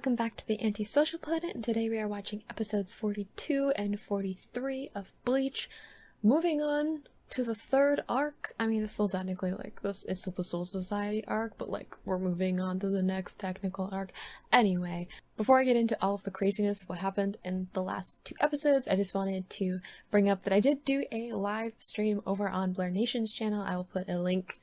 welcome back to the Antisocial Planet, and today we are watching episodes 42 and 43 of Bleach. Moving on to the third arc. I mean, it's still technically like this, it's still the Soul Society arc, but like we're moving on to the next technical arc. Anyway, before I get into all of the craziness of what happened in the last two episodes, I just wanted to bring up that I did do a live stream over on Blur Nation's channel. I will put a link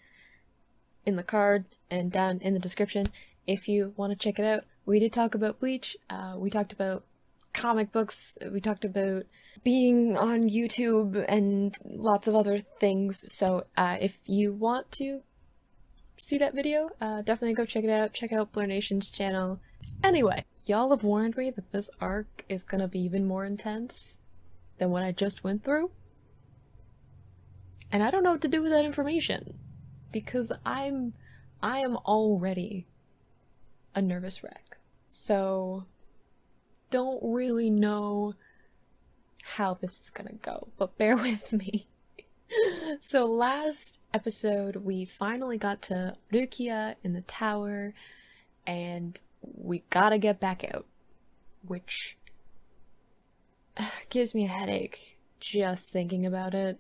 in the card and down in the description if you want to check it out. We did talk about Bleach, we talked about comic books, we talked about being on YouTube and lots of other things, so if you want to see that video, definitely go check it out. Check out Blur Nation's channel. Anyway, y'all have warned me that this arc is gonna be even more intense than what I just went through, and I don't know what to do with that information, because I am already a nervous wreck. So, don't really know how this is gonna go, but bear with me. So last episode, we finally got to Rukia in the tower, and we gotta get back out, which gives me a headache just thinking about it.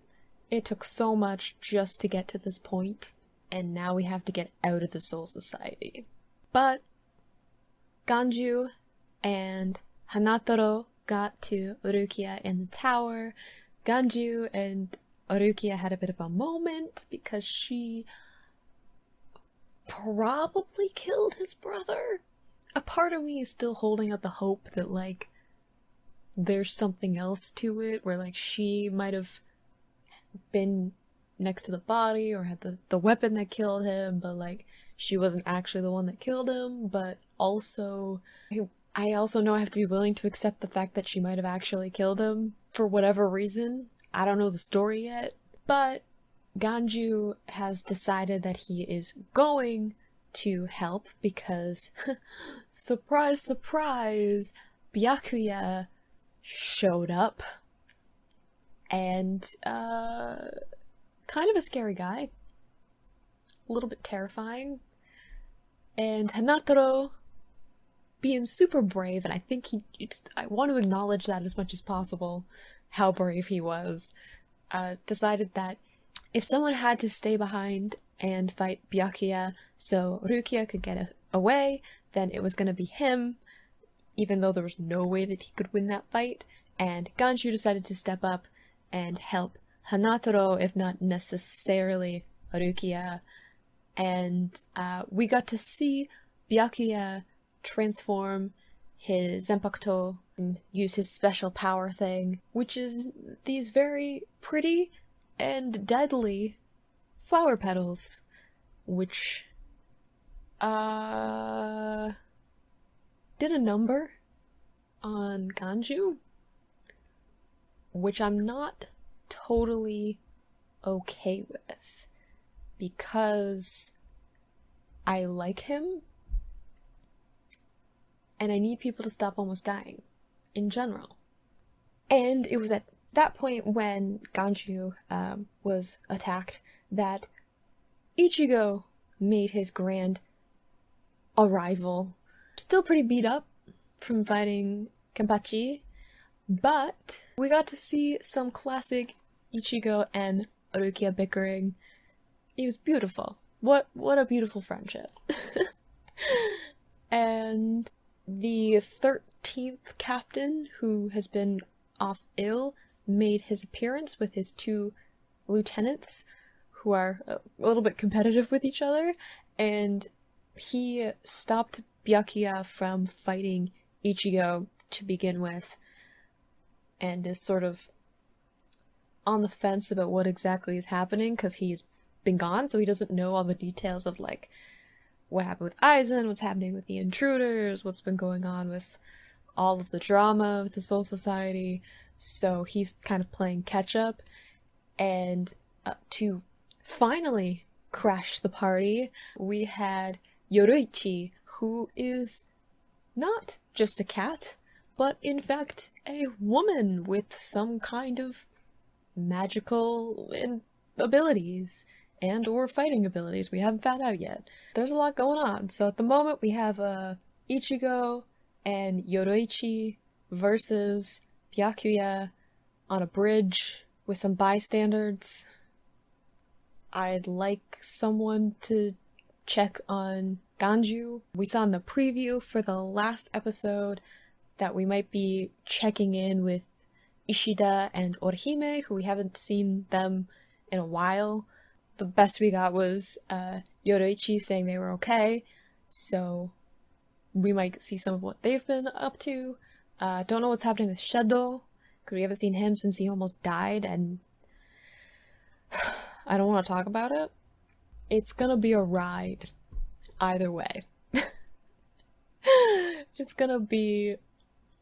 It took so much just to get to this point, and now we have to get out of the Soul Society. But Ganju and Hanataro got to Rukia in the tower. Ganju and Rukia had a bit of a moment because she probably killed his brother. A part of me is still holding out the hope that, like, there's something else to it, where, like, she might have been next to the body or had the weapon that killed him, but, like, she wasn't actually the one that killed him. But also, I also know I have to be willing to accept the fact that she might have actually killed him for whatever reason. I don't know the story yet, but Ganju has decided that he is going to help because, surprise, surprise, Byakuya showed up, and, kind of a scary guy. A little bit terrifying. And Hanataro, being super brave, and I think I want to acknowledge that as much as possible, how brave he was, decided that if someone had to stay behind and fight Byakuya so Rukia could get away, then it was going to be him, even though there was no way that he could win that fight. And Ganju decided to step up and help Hanataro, if not necessarily Rukia. And we got to see Byakuya transform his Zanpakuto and use his special power thing, which is these very pretty and deadly flower petals, which did a number on Ganju, which I'm not totally okay with, because I like him, and I need people to stop almost dying, in general. And it was at that point when Ganju was attacked that Ichigo made his grand arrival. Still pretty beat up from fighting Kenpachi, but we got to see some classic Ichigo and Rukia bickering. It was beautiful. What a beautiful friendship. And the 13th captain, who has been off ill, made his appearance with his two lieutenants, who are a little bit competitive with each other, and he stopped Byakuya from fighting Ichigo to begin with, and is sort of on the fence about what exactly is happening, because he's been gone, so he doesn't know all the details of, like, what happened with Aizen, what's happening with the intruders, what's been going on with all of the drama with the Soul Society, so he's kind of playing catch-up. And to finally crash the party, we had Yoruichi, who is not just a cat, but in fact a woman with some kind of magical abilities and or fighting abilities. We haven't found out yet. There's a lot going on. So at the moment we have Ichigo and Yoruichi versus Byakuya on a bridge with some bystanders. I'd like someone to check on Ganju. We saw in the preview for the last episode that we might be checking in with Ishida and Orihime, who we haven't seen them in a while. The best we got was Yoruichi saying they were okay, so we might see some of what they've been up to. Don't know what's happening with Shadow, because we haven't seen him since he almost died, and I don't want to talk about it. It's gonna be a ride, either way. It's gonna be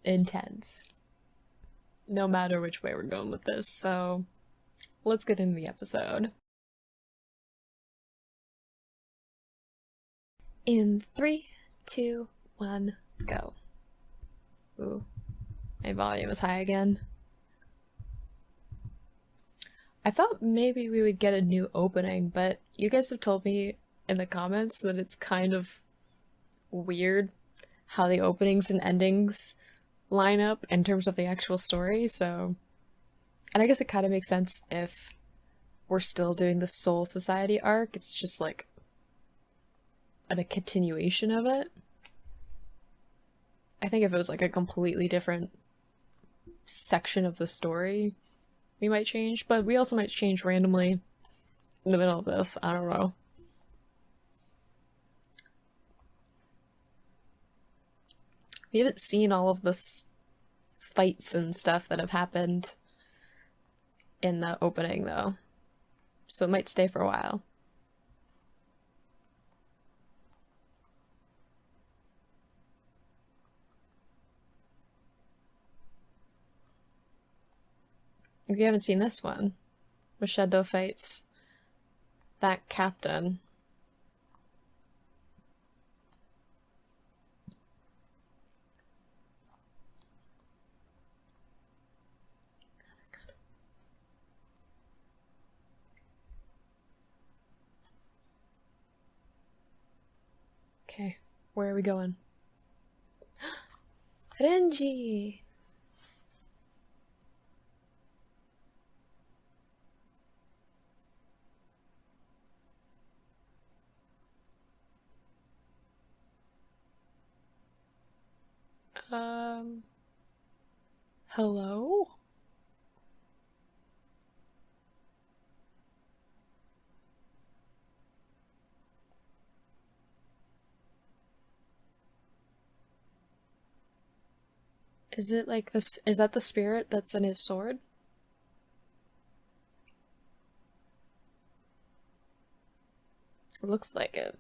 intense, no matter which way we're going with this, so let's get into the episode. In 3, 2, 1, go. Ooh, my volume is high again. I thought maybe we would get a new opening, but you guys have told me in the comments that it's kind of weird how the openings and endings line up in terms of the actual story, so... And I guess it kind of makes sense if we're still doing the Soul Society arc, it's just like a continuation of it. I think if it was like a completely different section of the story, we might change, but we also might change randomly in the middle of this. I don't know. We haven't seen all of this fights and stuff that have happened in the opening, though, so it might stay for a while. If you haven't seen this one, where Shadow fights that captain. Okay, where are we going? Renji! Hello? Is it like this? Is that the spirit that's in his sword? It looks like it.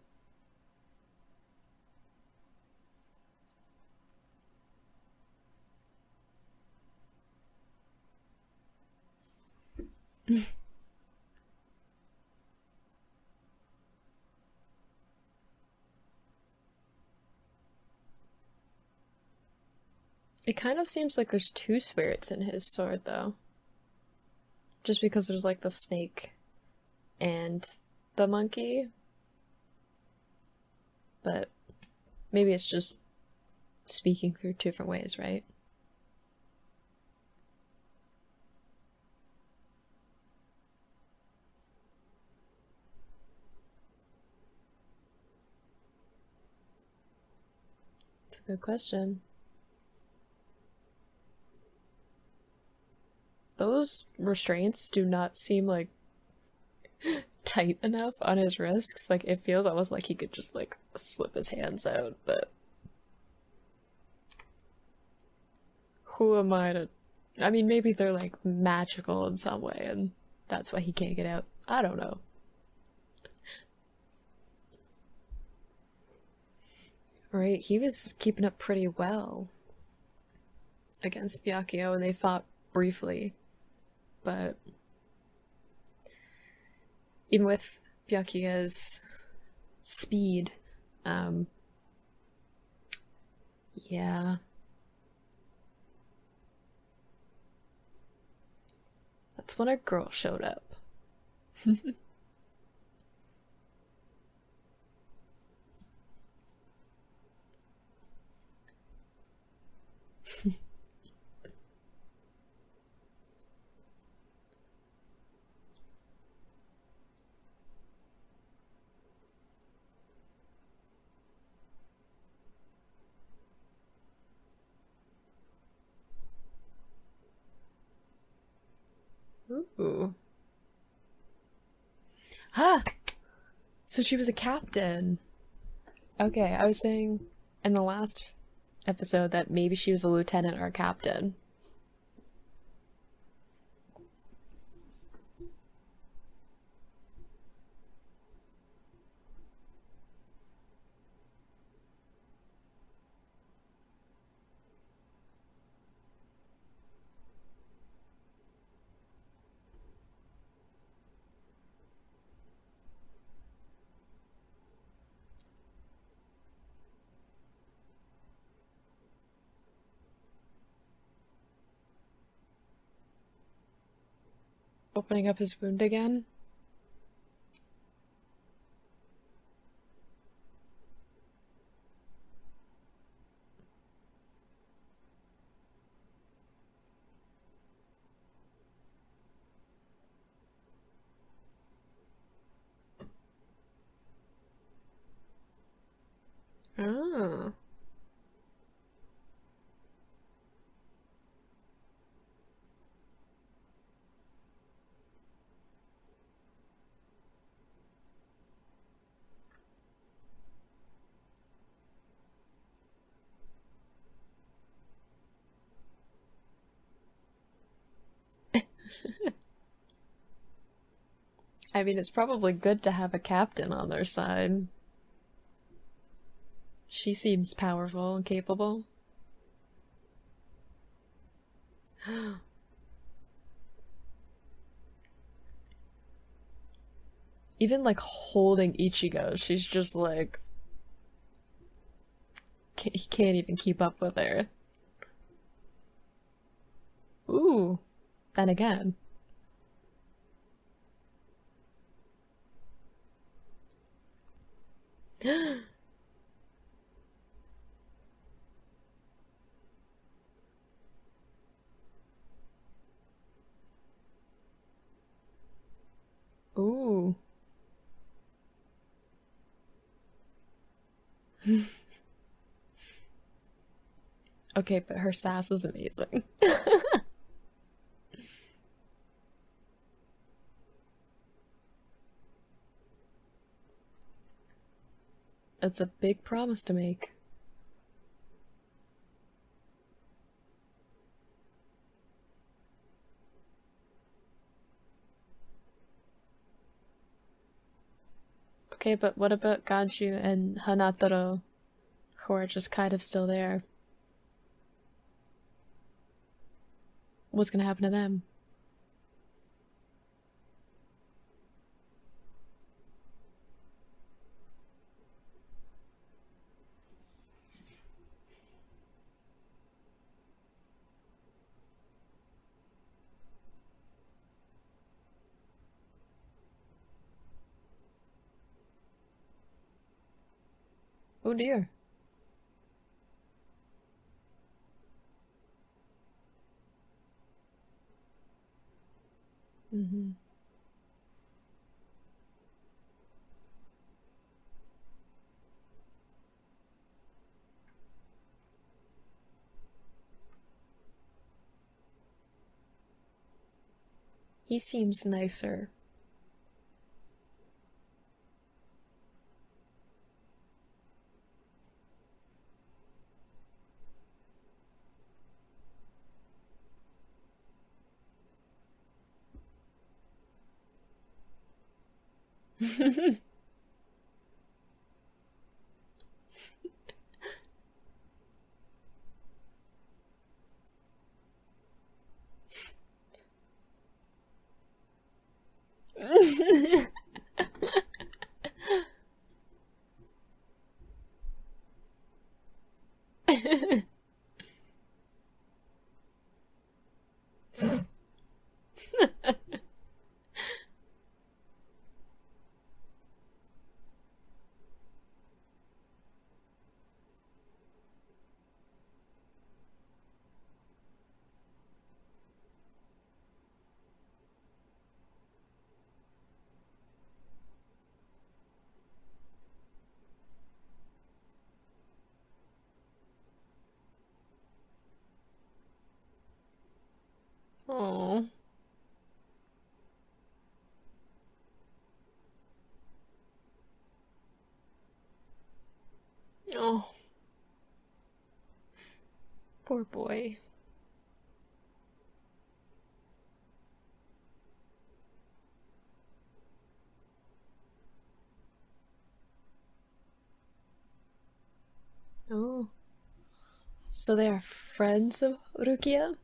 It kind of seems like there's two spirits in his sword, though. Just because there's like the snake and the monkey. But maybe it's just speaking through two different ways, right? It's a good question. Those restraints do not seem like tight enough on his wrists. Like, it feels almost like he could just like slip his hands out, but who am I to... I mean, maybe they're like magical in some way and that's why he can't get out. I don't know. Right, he was keeping up pretty well against Byakuya and they fought briefly. But even with Byakuya's speed, yeah. That's when a girl showed up. Ooh. Huh! So she was a captain. Okay, I was saying in the last episode that maybe she was a lieutenant or a captain. Opening up his wound again? Oh. I mean, it's probably good to have a captain on their side. She seems powerful and capable. Even like holding Ichigo, she's just like he can't even keep up with her. Ooh, then again. Ooh. Okay, but her sass is amazing. It's a big promise to make. Okay, but what about Ganju and Hanataro, who are just kind of still there? What's gonna happen to them? Oh dear. Mm-hmm. He seems nicer. Oh. Poor boy. Oh, so they are friends of Rukia?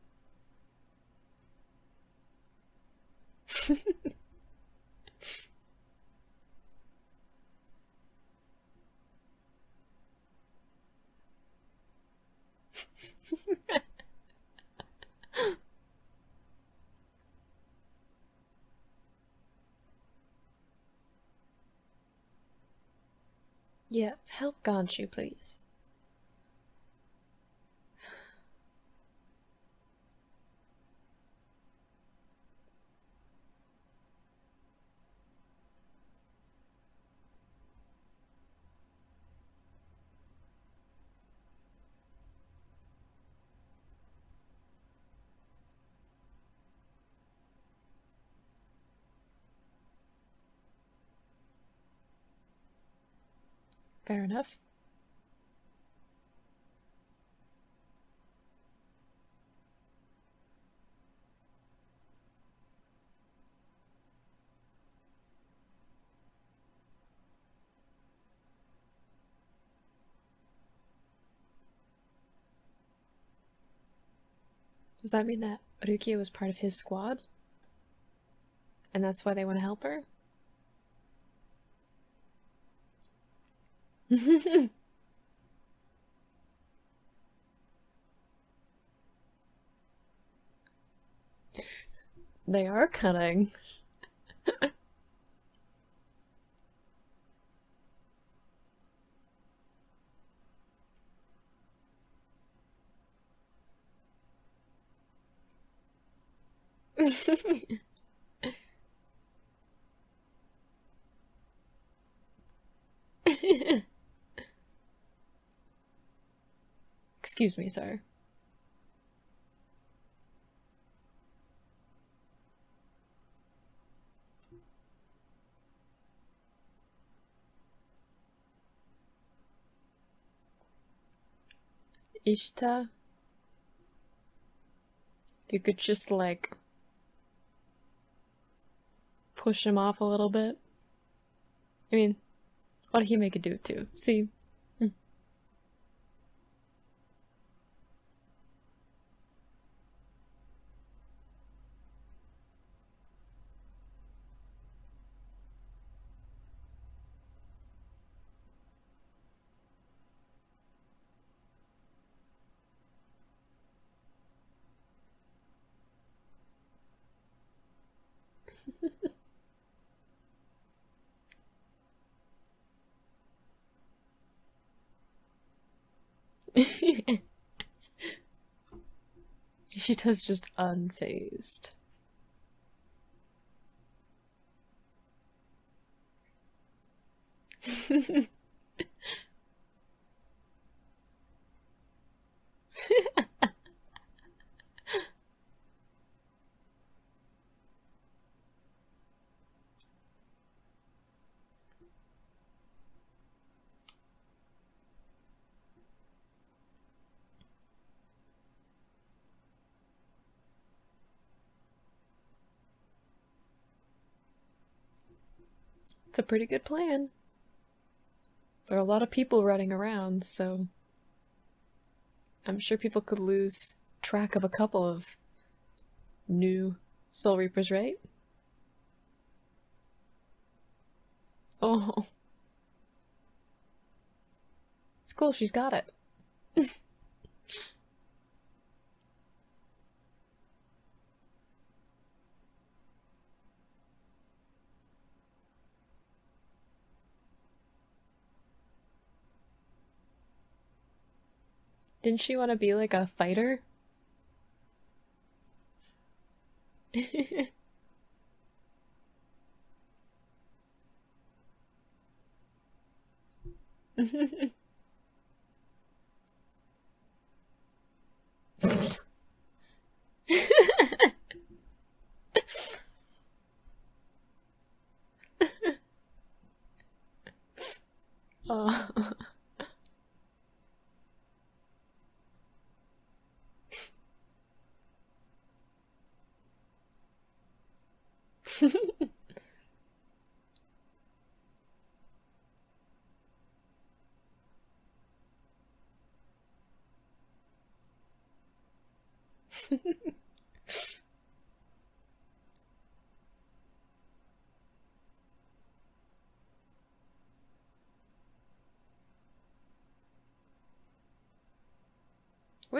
Yes, help Gonshu, please. Fair enough. Does that mean that Rukia was part of his squad? And that's why they want to help her? They are cunning. Excuse me, sir. Ishita, if you could just, like, push him off a little bit. I mean, what did he make it do it to? See? Ishita's just unfazed. It's a pretty good plan. There are a lot of people running around, so I'm sure people could lose track of a couple of new Soul Reapers, right? Oh, it's cool, she's got it. Didn't she want to be like a fighter? Oh. Way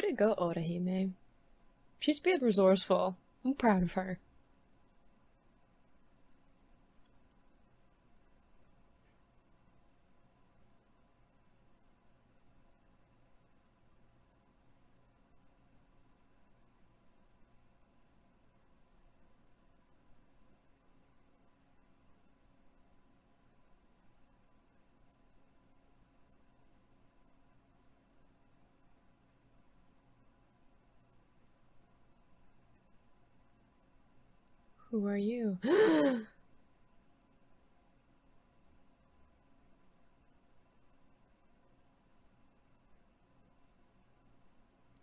to go, Orihime. She's being resourceful. I'm proud of her. Who are you?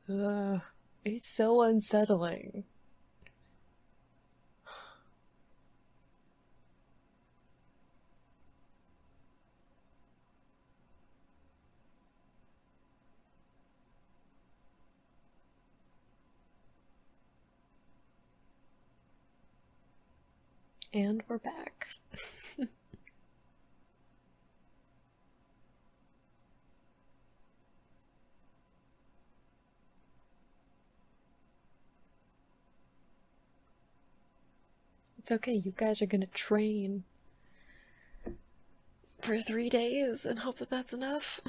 Ugh, it's so unsettling. And we're back. It's okay, you guys are gonna train for 3 days and hope that that's enough.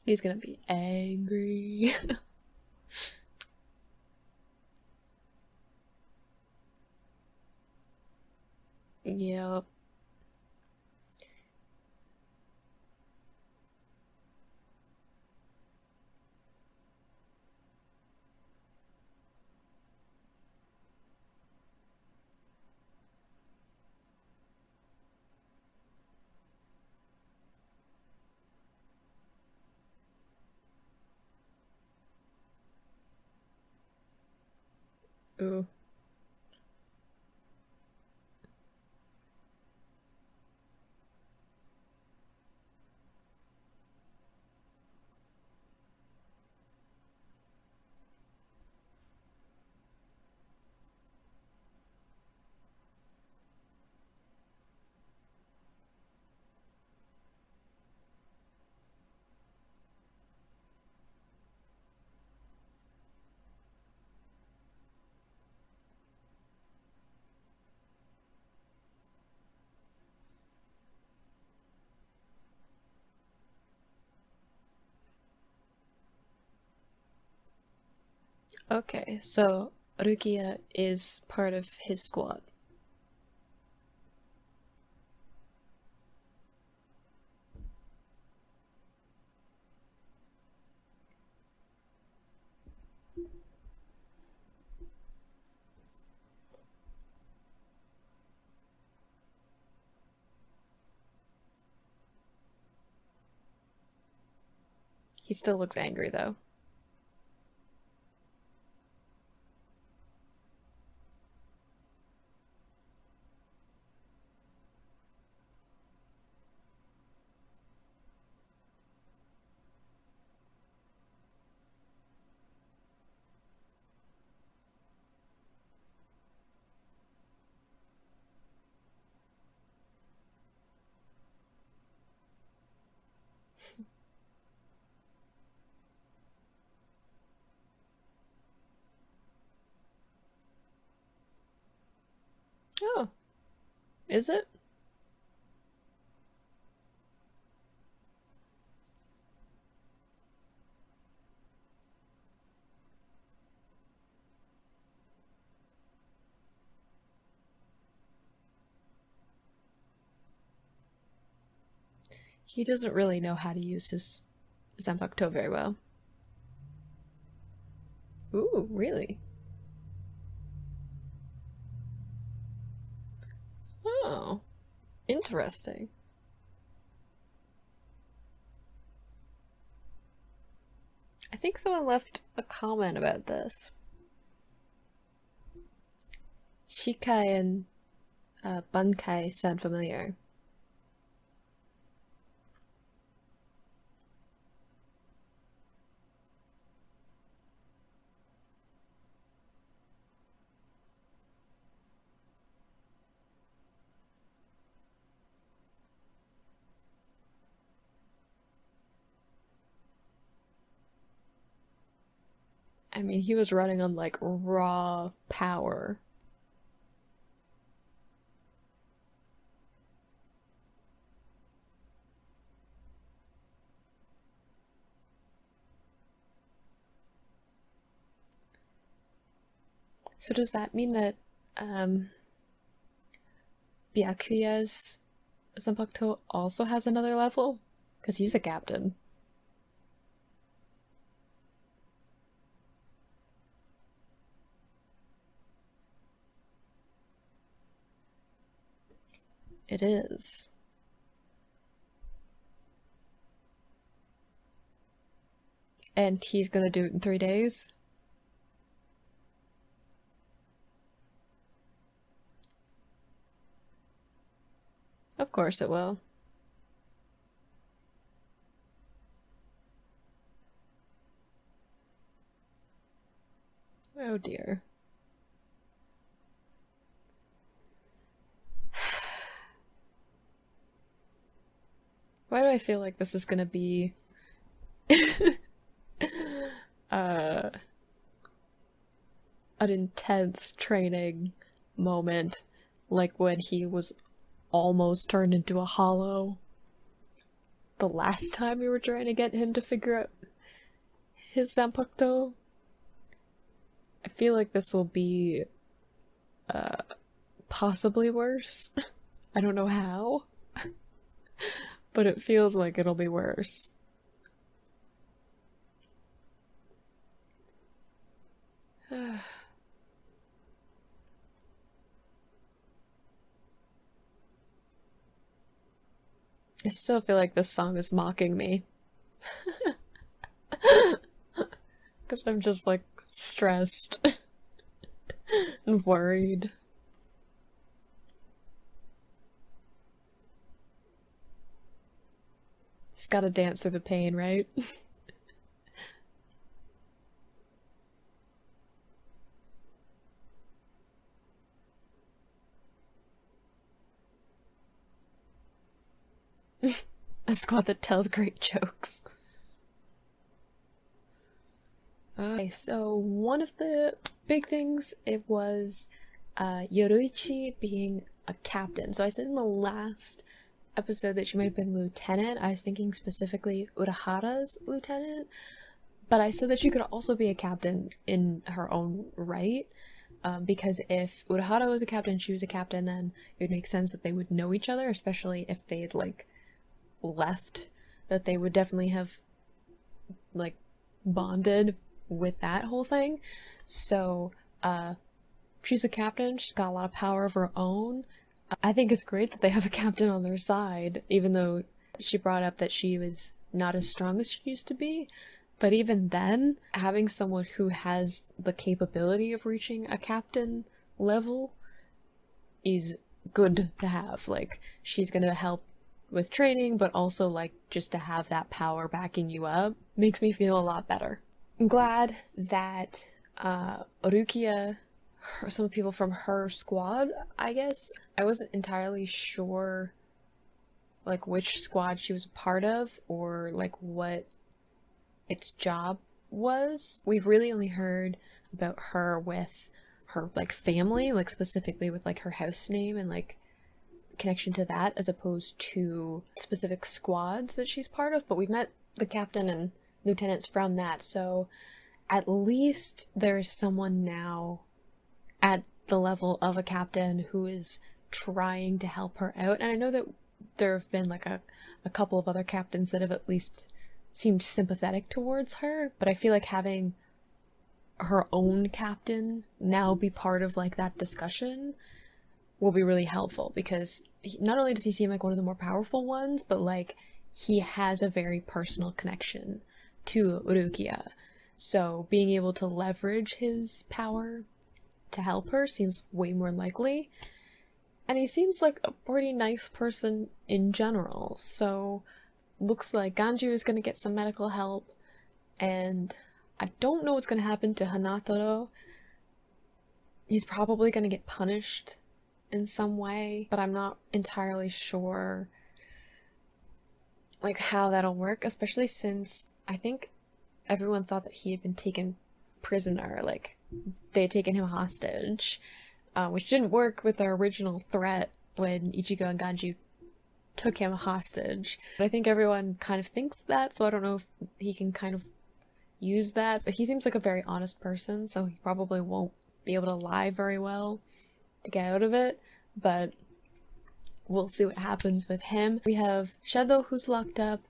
He's gonna be angry. Yep. Ooh. Okay, so Rukia is part of his squad. He still looks angry though. Oh, is it? He doesn't really know how to use his Zanpakuto very well. Ooh, really? Oh, interesting. I think someone left a comment about this. Shikai and Bunkai sound familiar. I mean, he was running on like raw power. So does that mean that um Byakuya's Zanpakuto also has another level? Because he's a captain. It is. And he's gonna do it in 3 days? Of course it will. Oh dear. Why do I feel like this is gonna be uh an intense training moment, like when he was almost turned into a hollow the last time we were trying to get him to figure out his Zanpakuto? I feel like this will be possibly worse. I don't know how, but it feels like it'll be worse. I still feel like this song is mocking me. Because I'm just like stressed and worried. Just gotta dance through the pain, right? A squad that tells great jokes. Okay, so one of the big things, it was Yoruichi being a captain. So I said in the last episode that she might have been lieutenant. I was thinking specifically Urahara's lieutenant, but I said that she could also be a captain in her own right. Because if Urahara was a captain, she was a captain, then it would make sense that they would know each other, especially if they had like left, that they would definitely have like bonded with that whole thing. So she's a captain, she's got a lot of power of her own. I think it's great that they have a captain on their side, even though she brought up that she was not as strong as she used to be. But even then, having someone who has the capability of reaching a captain level is good to have. Like, she's gonna help with training, but also, like, just to have that power backing you up makes me feel a lot better. I'm glad that Rukia, some people from her squad, I guess, I wasn't entirely sure, like, which squad she was a part of, or, like, what its job was. We've really only heard about her with her like family, like specifically with like her house name and like connection to that, as opposed to specific squads that she's part of. But we've met the captain and lieutenants from that, so at least there's someone now at the level of a captain who is trying to help her out. And I know that there have been like a couple of other captains that have at least seemed sympathetic towards her, but I feel like having her own captain now be part of like that discussion will be really helpful, because not only does he seem like one of the more powerful ones, but like he has a very personal connection to Rukia. So being able to leverage his power to help her seems way more likely. And he seems like a pretty nice person in general, so looks like Ganju is gonna get some medical help, and I don't know what's gonna happen to Hanatoro. He's probably gonna get punished in some way, but I'm not entirely sure like how that'll work, especially since I think everyone thought that he had been taken prisoner, like they had taken him hostage, which didn't work with our original threat when Ichigo and Ganju took him hostage. But I think everyone kind of thinks that, so I don't know if he can kind of use that, but he seems like a very honest person, so he probably won't be able to lie very well to get out of it, but we'll see what happens with him. We have Shadow, who's locked up.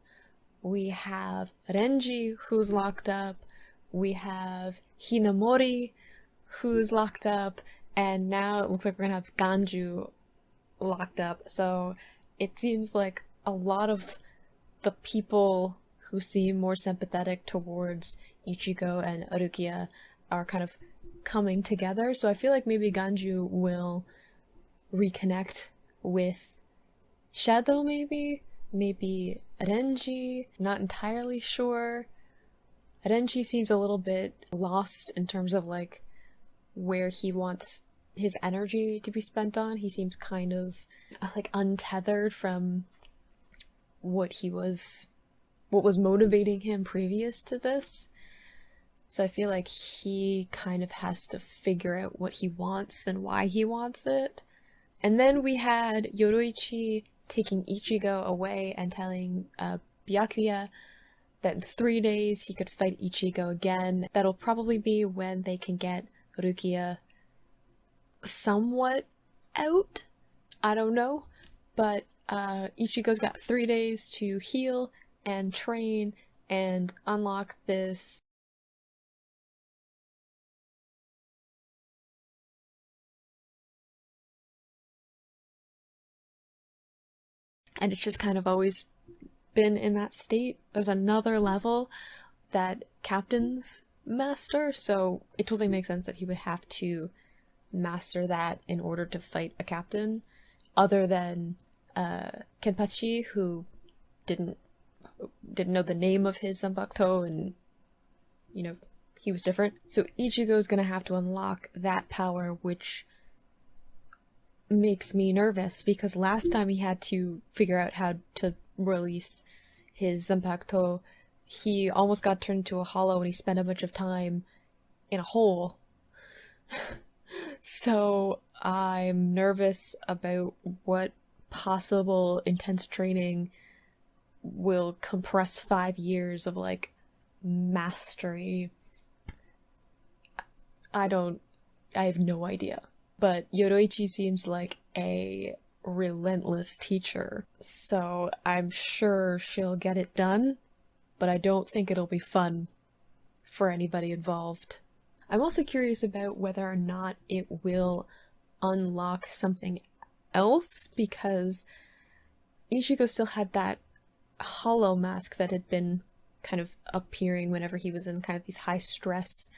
We have Renji, who's locked up. We have Hinamori, who's locked up. And now it looks like we're gonna have Ganju locked up. So it seems like a lot of the people who seem more sympathetic towards Ichigo and Rukia are kind of coming together. So I feel like maybe Ganju will reconnect with Shadow, maybe Renji, not entirely sure. Renji seems a little bit lost in terms of like where he wants his energy to be spent on. He seems kind of like untethered from what was motivating him previous to this. So I feel like he kind of has to figure out what he wants and why he wants it. And then we had Yoruichi taking Ichigo away and telling Byakuya that in 3 days he could fight Ichigo again. That'll probably be when they can get Rukia somewhat out. I don't know. But Ichigo's got 3 days to heal and train and unlock this and it's just kind of always been in that state. There's another level that captains master, so it totally makes sense that he would have to master that in order to fight a captain, other than Kenpachi, who didn't know the name of his Zanpakuto, and you know, he was different. So Ichigo's gonna have to unlock that power, which makes me nervous, because last time he had to figure out how to release his Zanpakuto, he almost got turned into a hollow and he spent a bunch of time in a hole. So I'm nervous about what possible intense training will compress 5 years of like mastery. I have no idea. But Yoruichi seems like a relentless teacher, so I'm sure she'll get it done, but I don't think it'll be fun for anybody involved. I'm also curious about whether or not it will unlock something else, because Ichigo still had that hollow mask that had been kind of appearing whenever he was in kind of these high stress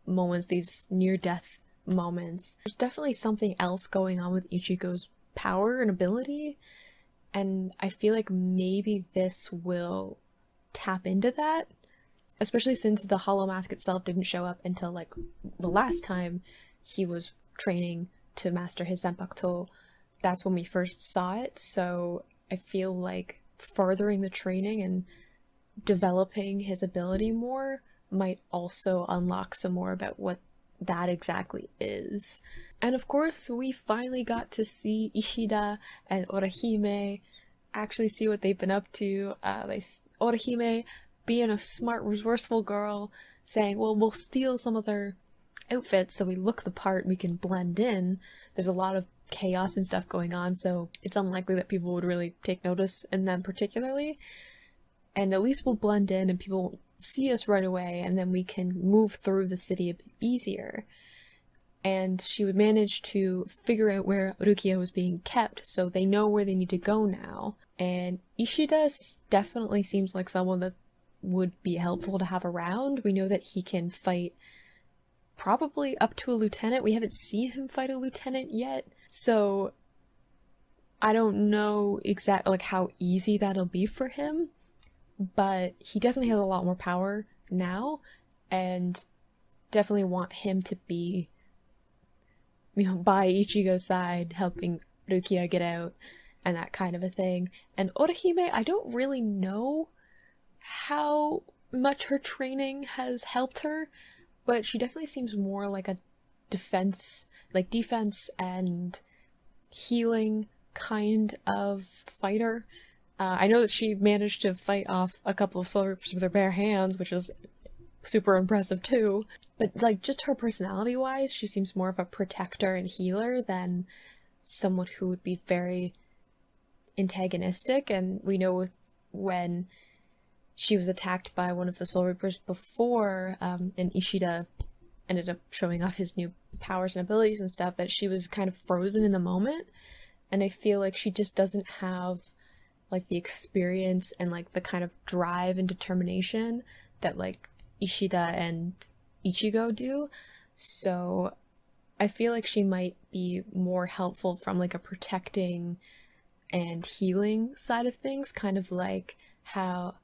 moments, these near-death moments. There's definitely something else going on with Ichigo's power and ability, and I feel like maybe this will tap into that, especially since the hollow mask itself didn't show up until like the last time he was training to master his Zanpakuto. That's when we first saw it, so I feel like furthering the training and developing his ability more might also unlock some more about what that exactly is. And of course, we finally got to see Ishida and Orihime actually see what they've been up to. Orihime, being a smart, resourceful girl, saying, well, we'll steal some of their outfits so we look the part, we can blend in. There's a lot of chaos and stuff going on, so it's unlikely that people would really take notice in them particularly. And at least we'll blend in and people won't see us right away and then we can move through the city a bit easier. And she would manage to figure out where Rukia was being kept, so they know where they need to go now. And Ishida definitely seems like someone that would be helpful to have around. We know that he can fight probably up to a lieutenant. We haven't seen him fight a lieutenant yet, so I don't know exactly like how easy that'll be for him, but he definitely has a lot more power now, and definitely want him to be, by Ichigo's side, helping Rukia get out and that kind of a thing. And Orihime, I don't really know how much her training has helped her, but she definitely seems more like a defense and healing kind of fighter. I know that she managed to fight off a couple of slurps with her bare hands, which is super impressive too. But like just her personality wise, she seems more of a protector and healer than someone who would be very antagonistic. And we know when she was attacked by one of the Soul Reapers before, and Ishida ended up showing off his new powers and abilities and stuff, that she was kind of frozen in the moment. And I feel like she just doesn't have like the experience and like the kind of drive and determination that like Ishida and Ichigo do. So I feel like she might be more helpful from like a protecting and healing side of things, kind of like how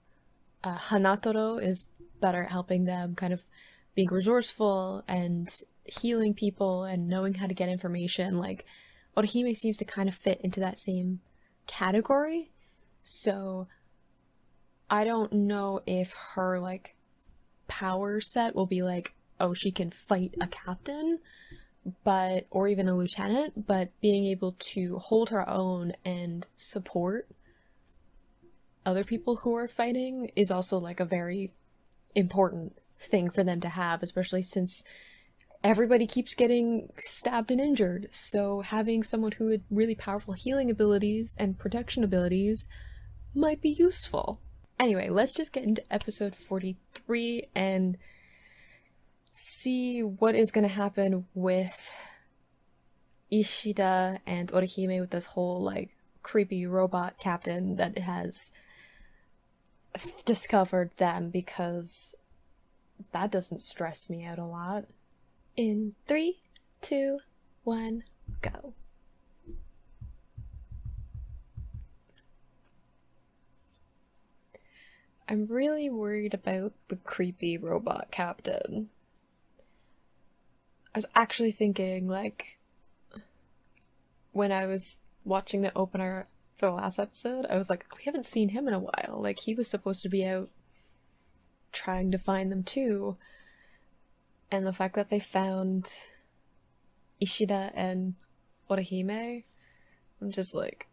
Hanatoro is better at helping them, kind of being resourceful and healing people and knowing how to get information. Like Orihime seems to kind of fit into that same category. So I don't know if her like power set will be like, oh, she can fight a captain, but or even a lieutenant, but being able to hold her own and support other people who are fighting is also like a very important thing for them to have, especially since everybody keeps getting stabbed and injured. So having someone who had really powerful healing abilities and protection abilities might be useful. Anyway, let's just get into episode 43 and see what is going to happen with Ishida and Orihime with this whole like creepy robot captain that has discovered them, because that doesn't stress me out a lot. In 3, 2, 1, go. I'm really worried about the creepy robot captain. I was actually thinking, like, when I was watching the opener for the last episode, I was like, we haven't seen him in a while. Like, he was supposed to be out trying to find them too. And the fact that they found Ishida and Orihime, I'm just like...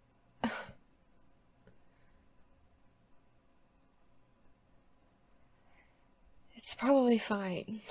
It's probably fine.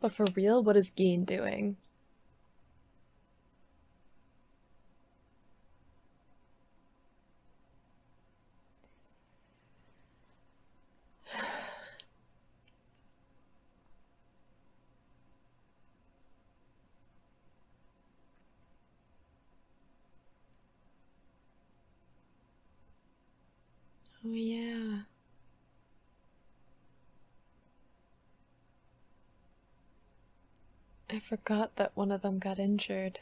But for real, what is Gin doing? Oh yeah. I forgot that one of them got injured.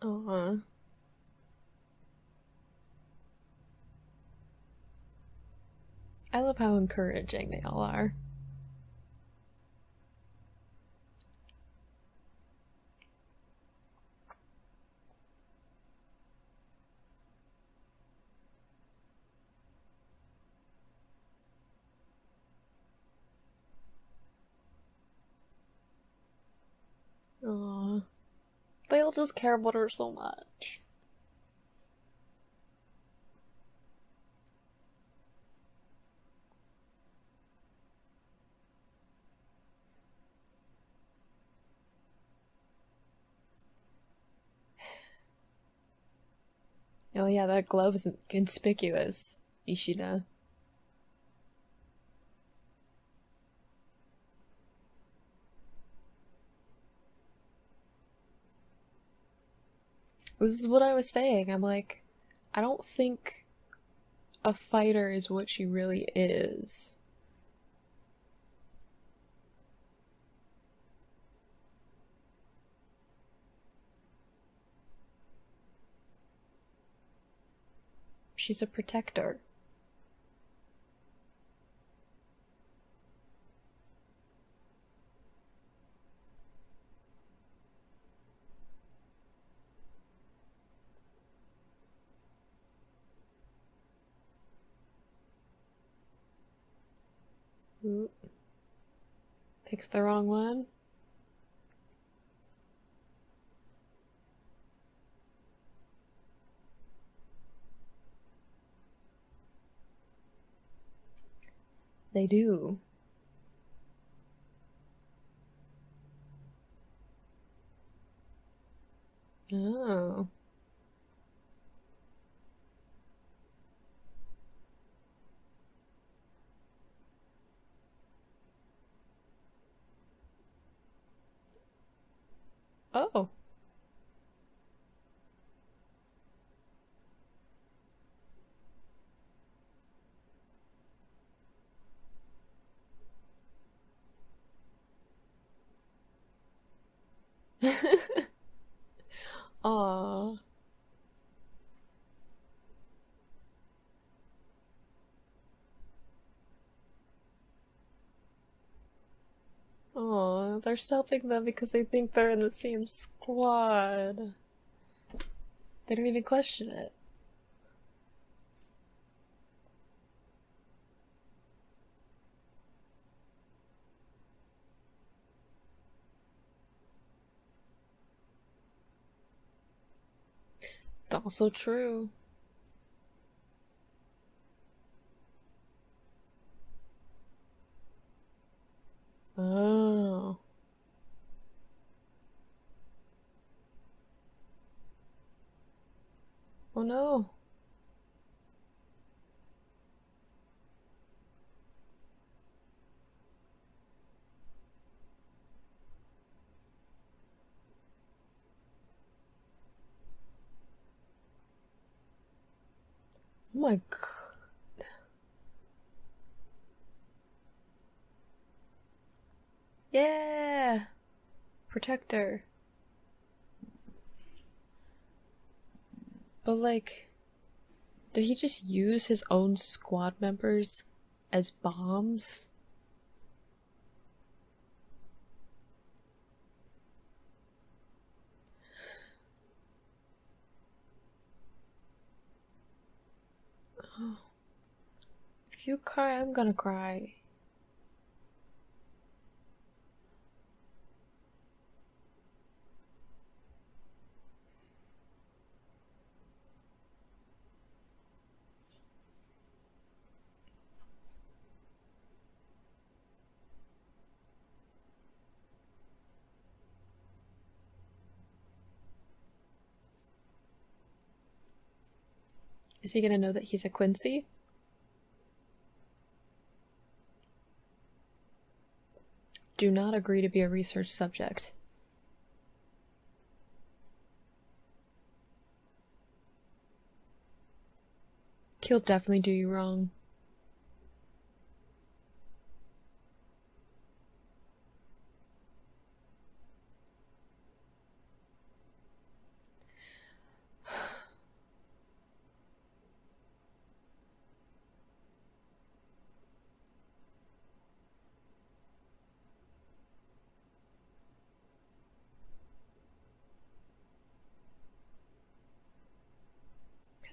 Aw. I love how encouraging they all are. Aw. They all just care about her so much. Oh yeah, that glove is conspicuous, Ishida. This is what I was saying. I'm like, I don't think a fighter is what she really is. She's a protector. Ooh, picked the wrong one. They do. Oh. Oh. Aw. Aw, they're helping them because they think they're in the same squad. They don't even question it. Also true. Oh. Oh no. Oh my god. Yeah. Protector. But like, did he just use his own squad members as bombs? Oh, if you cry, I'm gonna cry. Is he gonna know that he's a Quincy? Do not agree to be a research subject. He'll definitely do you wrong.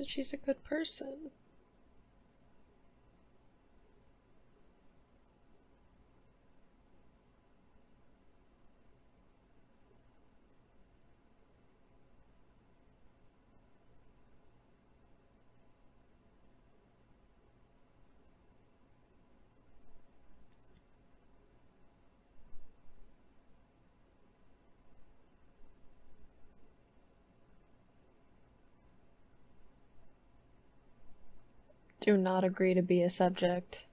Because she's a good person. Do not agree to be a subject.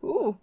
Ooh.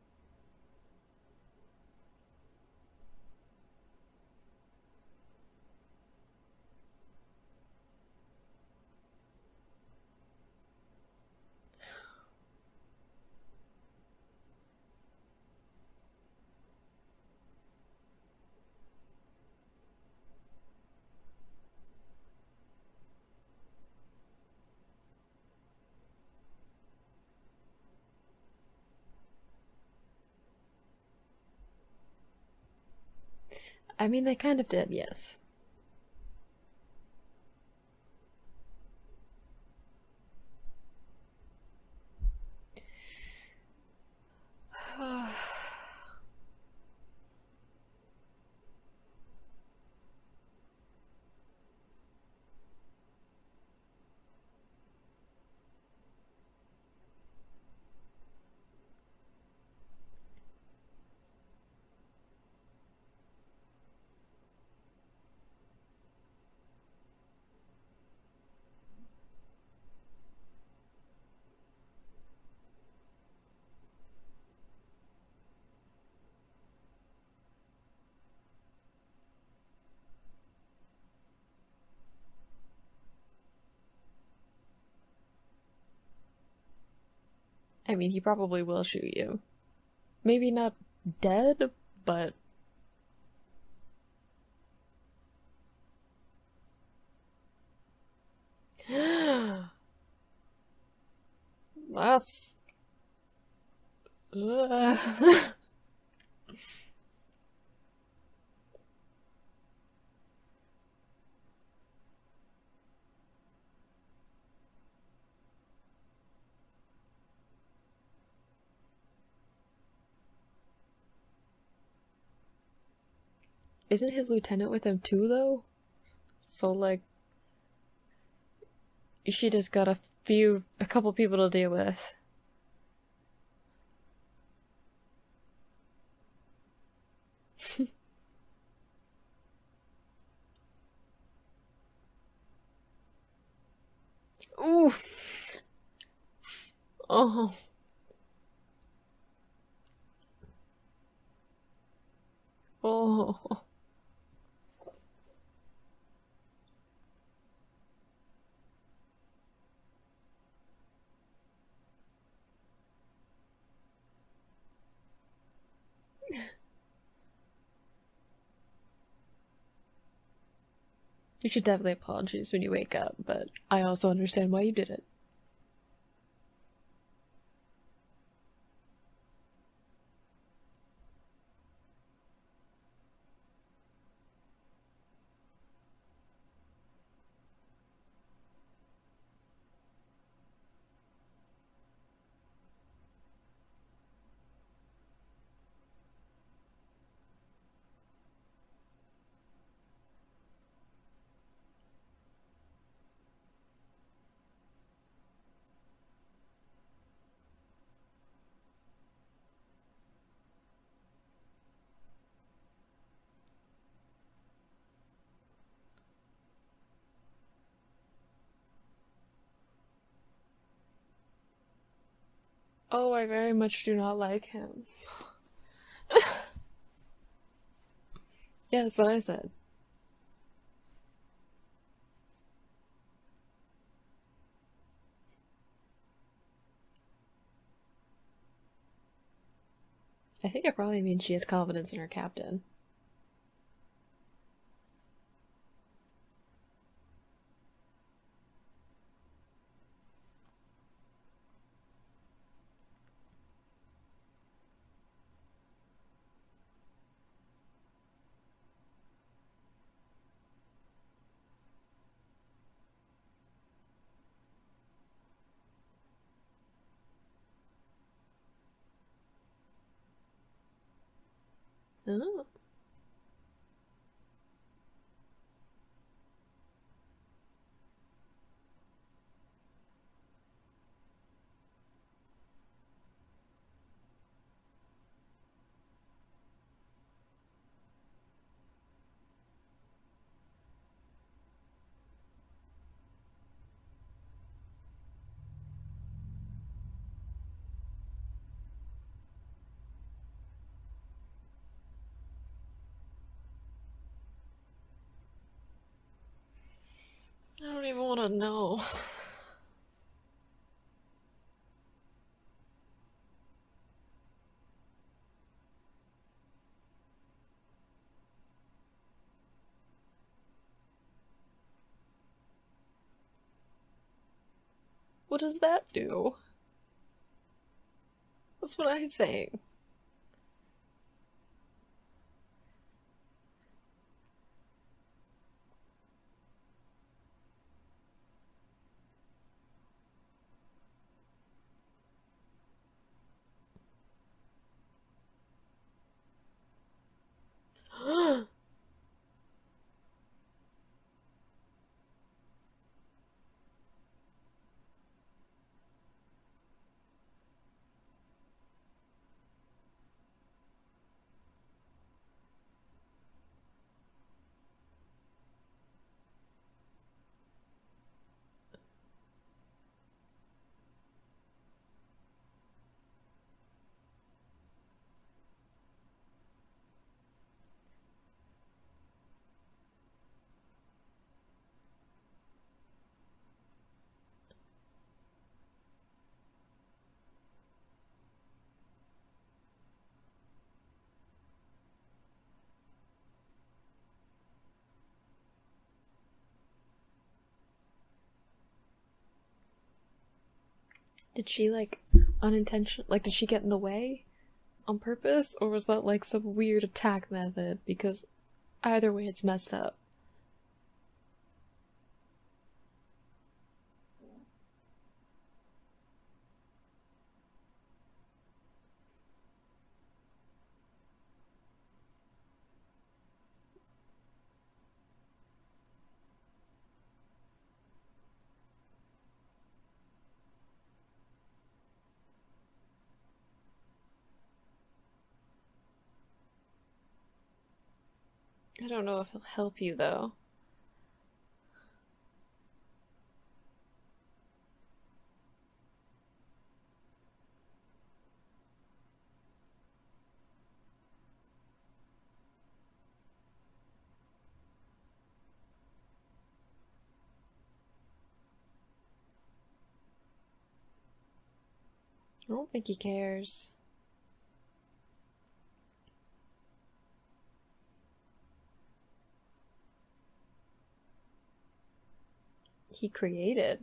I mean, they kind of did, yes. I mean, he probably will shoot you. Maybe not dead, but. That's. Isn't his lieutenant with him too, though? So, like, she just got a couple people to deal with. Ooh. Oh. Oh. You should definitely apologize when you wake up, but I also understand why you did it. Oh, I very much do not like him. Yeah, that's what I said. I think it probably means she has confidence in her captain. Oh. I don't even want to know. What does that do? That's what I'm saying. Did she like unintentional? Like, did she get in the way on purpose, or was that like some weird attack method? Because either way, it's messed up. I don't know if he'll help you though. I don't think he cares. He created.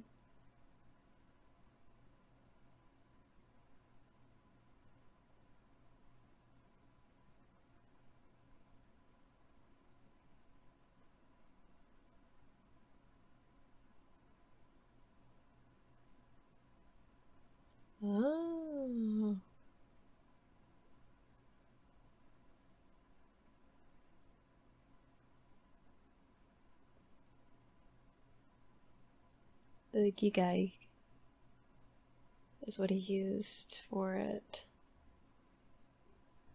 Oh. The Gigai is what he used for it.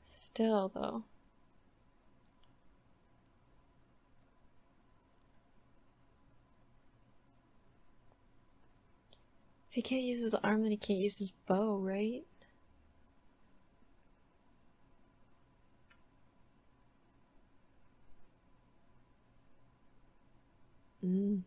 Still, though. If he can't use his arm, then he can't use his bow, right? Mm.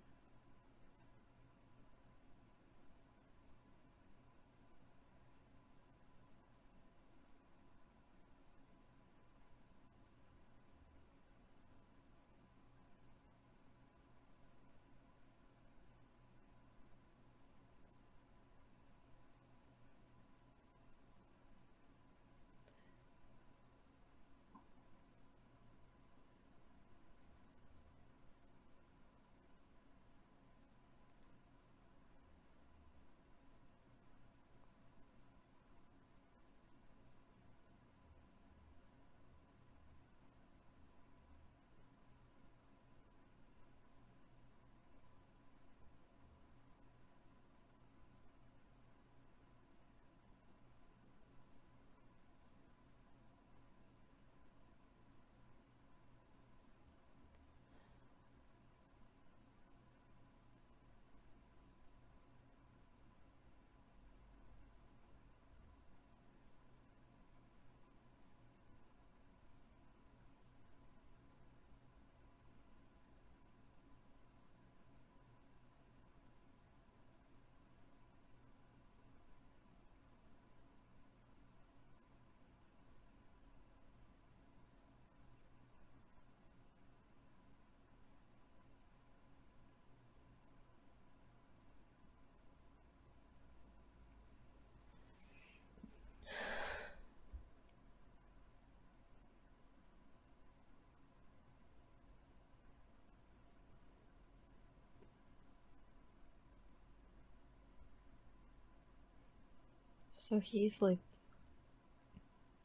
So he's like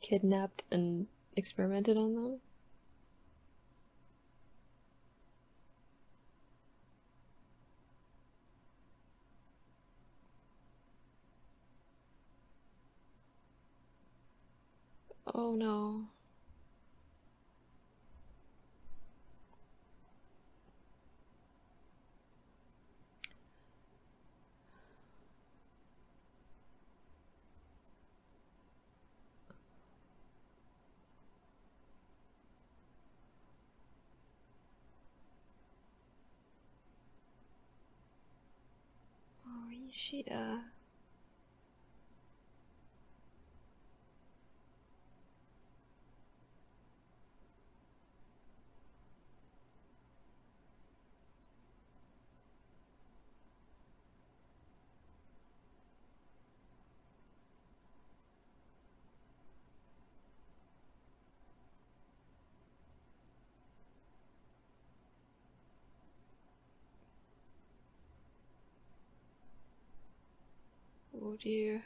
kidnapped and experimented on them? Oh no. Oh, Ishida. Oh dear.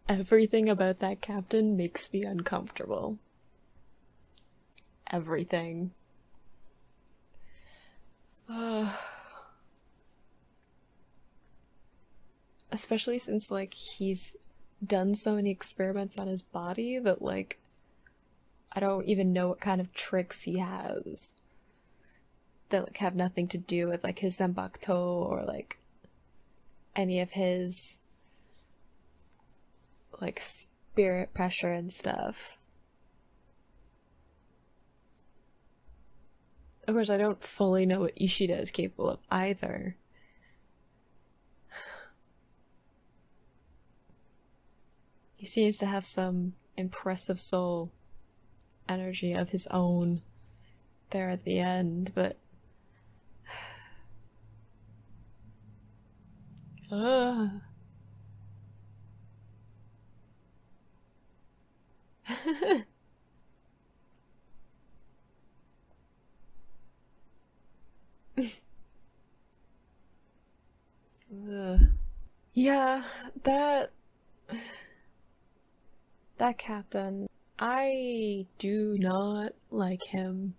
Everything about that captain makes me uncomfortable. Everything. Uh, Especially since, like, he's done so many experiments on his body that, like, I don't even know what kind of tricks he has that, like, have nothing to do with, like, his Zanbakuto or, like, any of his, like, spirit pressure and stuff. Of course, I don't fully know what Ishida is capable of either. He seems to have some impressive soul energy of his own there at the end, but. Uh. Ugh. Yeah, that captain, I do not like him.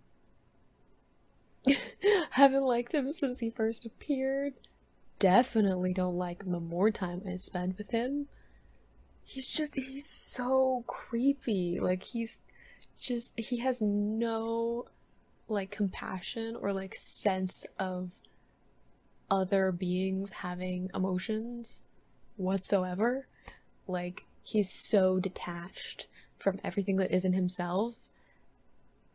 Haven't liked him since he first appeared. Definitely don't like him the more time I spend with him. He's so creepy. Like, he has no, like, compassion or, like, sense of other beings having emotions whatsoever. Like, he's so detached from everything that isn't himself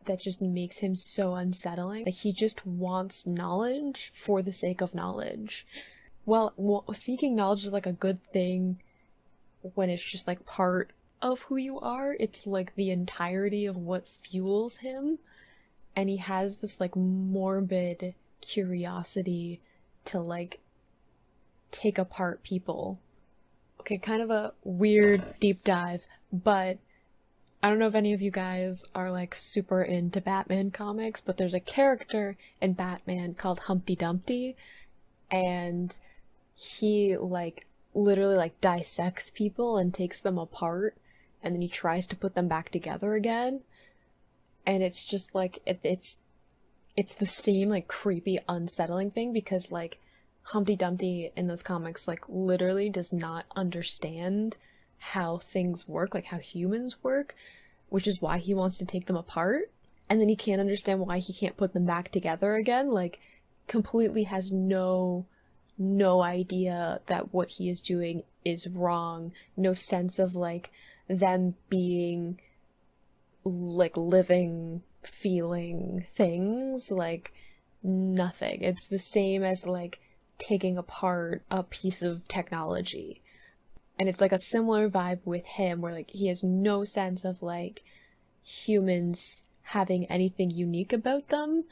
that just makes him so unsettling. Like, he just wants knowledge for the sake of knowledge. Well, seeking knowledge is like a good thing when it's just like part of who you are. It's like the entirety of what fuels him. And he has this like morbid curiosity to like take apart people. Okay, kind of a weird deep dive, but I don't know if any of you guys are like super into Batman comics, but there's a character in Batman called Humpty Dumpty, and he like literally like dissects people and takes them apart, and then he tries to put them back together again. And it's just like it's the same like creepy unsettling thing because like Humpty Dumpty in those comics like literally does not understand how things work, like how humans work, which is why he wants to take them apart. and then he can't understand why he can't put them back together again. Like, completely has no idea that what he is doing is wrong. No sense of like them being like living, feeling things. Like, nothing. It's the same as like taking apart a piece of technology. And it's like a similar vibe with him where like he has no sense of like humans having anything unique about them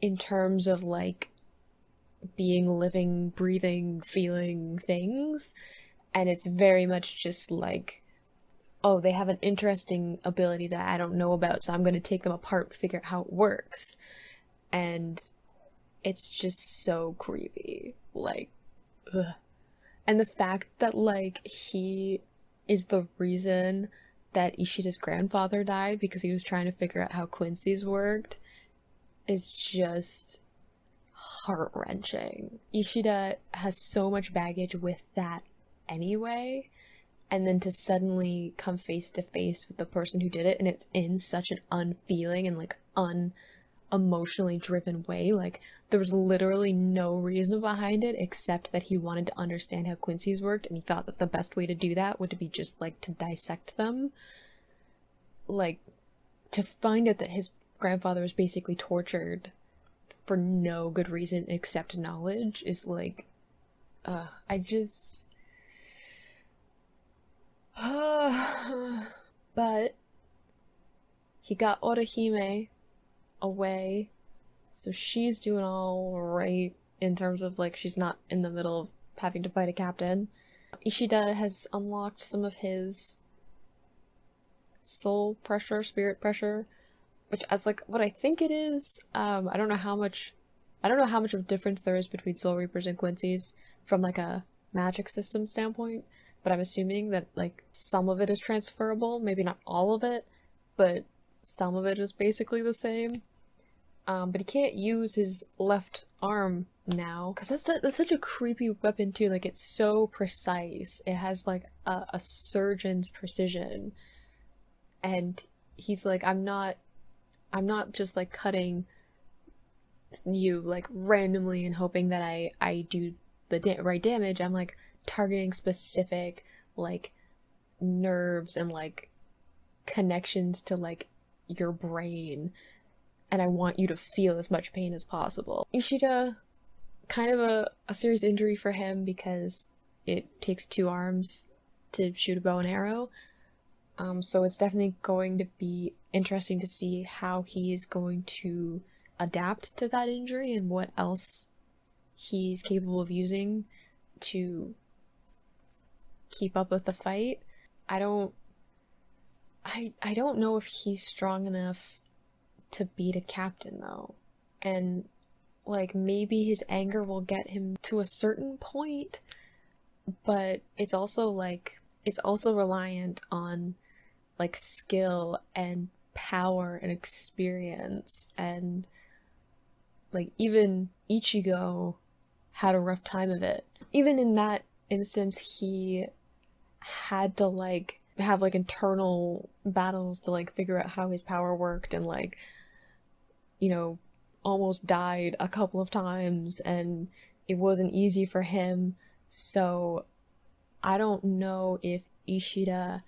in terms of like being living, breathing, feeling things. And it's very much just like, oh, they have an interesting ability that I don't know about, so I'm going to take them apart, figure out how it works. And it's just so creepy. Like, ugh. And the fact that, like, he is the reason that Ishida's grandfather died because he was trying to figure out how Quincy's worked is just heart-wrenching. Ishida has so much baggage with that anyway, and then to suddenly come face to face with the person who did it, and it's in such an unfeeling and, like, emotionally driven way. Like, there was literally no reason behind it except that he wanted to understand how Quincy's worked, and he thought that the best way to do that would be just like to dissect them. Like, to find out that his grandfather was basically tortured for no good reason except knowledge is like, I just but he got Orihime away, so she's doing all right in terms of like she's not in the middle of having to fight a captain. Ishida has unlocked some of his soul pressure, spirit pressure, which as like what I think it is. I don't know how much of a difference there is between Soul Reapers and Quincy's from like a magic system standpoint, but I'm assuming that like some of it is transferable, maybe not all of it, but some of it is basically the same. But he can't use his left arm now, because that's such a creepy weapon too. Like, it's so precise. It has like a surgeon's precision, and he's like, I'm not just like cutting you like randomly and hoping that I do the right damage. I'm like targeting specific like nerves and like connections to like your brain, and I want you to feel as much pain as possible. Ishida, kind of a serious injury for him because it takes 2 arms to shoot a bow and arrow. So it's definitely going to be interesting to see how he's going to adapt to that injury and what else he's capable of using to keep up with the fight. I don't know if he's strong enough to beat a captain though. And like maybe his anger will get him to a certain point, but it's also reliant on like skill and power and experience, and like even Ichigo had a rough time of it. Even in that instance, he had to like have like internal battles to like figure out how his power worked, and like, you know, almost died a couple of times, and it wasn't easy for him. So I don't know if Ishida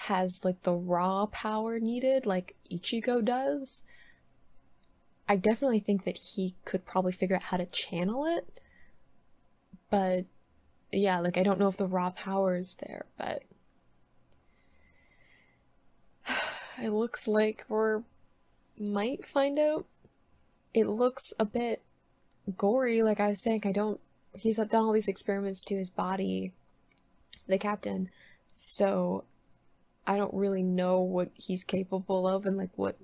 has like the raw power needed like Ichigo does. I definitely think that he could probably figure out how to channel it, but yeah, like I don't know if the raw power is there, but it looks like we might find out. It looks a bit gory, like I was saying. He's done all these experiments to his body, the captain, so I don't really know what he's capable of and like what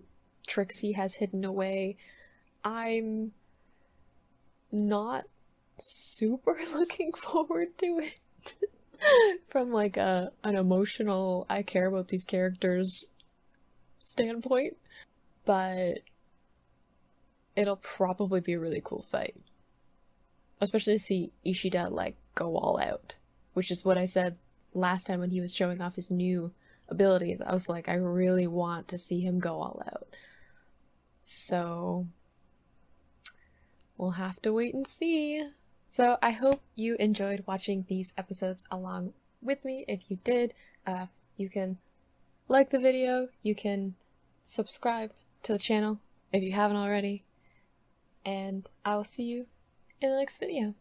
tricks he has hidden away. I'm not super looking forward to it from like an emotional, I care about these characters standpoint, but it'll probably be a really cool fight, especially to see Ishida like go all out, which is what I said last time when he was showing off his new abilities. I was like, I really want to see him go all out. So we'll have to wait and see. So I hope you enjoyed watching these episodes along with me. If you did, you can like the video, you can subscribe to the channel if you haven't already, and I will see you in the next video.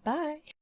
Bye!